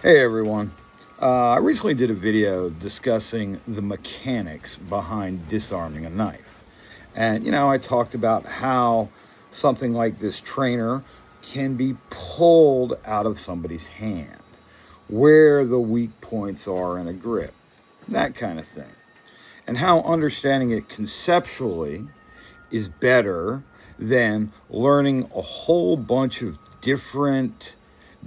Hey everyone, I recently did a video discussing the mechanics behind disarming a knife. And I talked about how something like this trainer can be pulled out of somebody's hand, where the weak points are in a grip, that kind of thing. And how understanding it conceptually is better than learning a whole bunch of different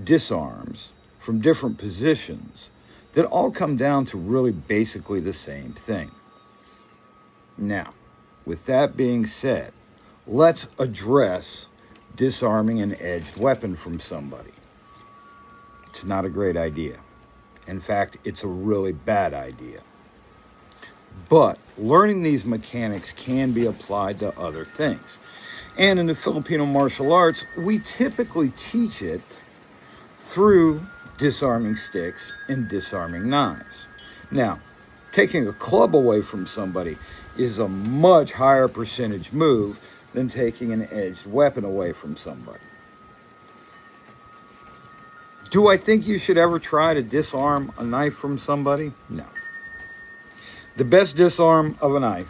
disarms from different positions that all come down to really basically the same thing. Now, with that being said, let's address disarming an edged weapon from somebody. It's not a great idea. In fact, it's a really bad idea. But learning these mechanics can be applied to other things. And in the Filipino martial arts, we typically teach it through disarming sticks and disarming knives. Now, taking a club away from somebody is a much higher percentage move than taking an edged weapon away from somebody. Do I think you should ever try to disarm a knife from somebody? No. The best disarm of a knife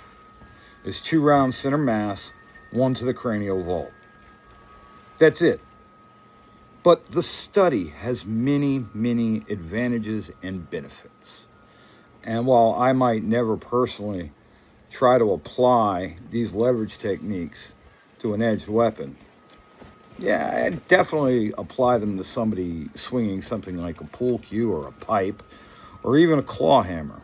is 2 rounds center mass, 1 to the cranial vault. That's it. But the study has many, many advantages and benefits. And while I might never personally try to apply these leverage techniques to an edged weapon, yeah, I definitely apply them to somebody swinging something like a pool cue or a pipe or even a claw hammer,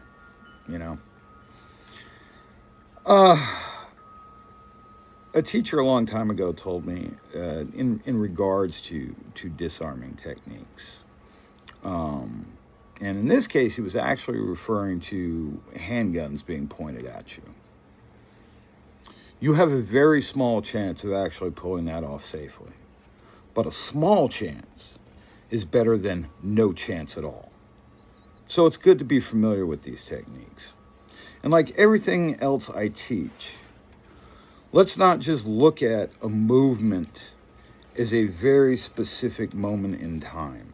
A teacher a long time ago told me in regards to disarming techniques, and in this case, he was actually referring to handguns being pointed at you. You have a very small chance of actually pulling that off safely, but a small chance is better than no chance at all. So it's good to be familiar with these techniques. And like everything else I teach, let's not just look at a movement as a very specific moment in time.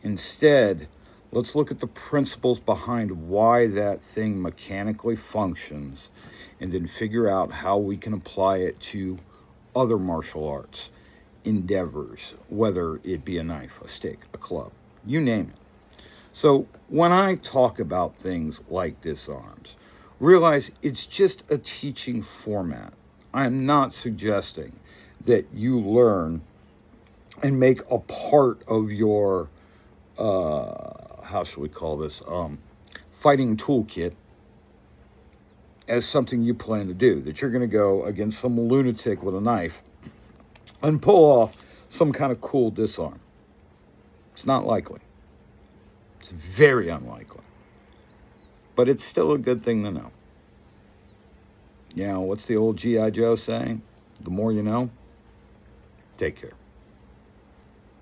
Instead, let's look at the principles behind why that thing mechanically functions and then figure out how we can apply it to other martial arts endeavors, whether it be a knife, a stick, a club, you name it. So when I talk about things like disarms, realize it's just a teaching format. I'm not suggesting that you learn and make a part of your, how should we call this, fighting toolkit as something you plan to do, that you're going to go against some lunatic with a knife and pull off some kind of cool disarm. It's not likely. It's very unlikely. But it's still a good thing to know. What's the old G.I. Joe saying? The more you know. Take care.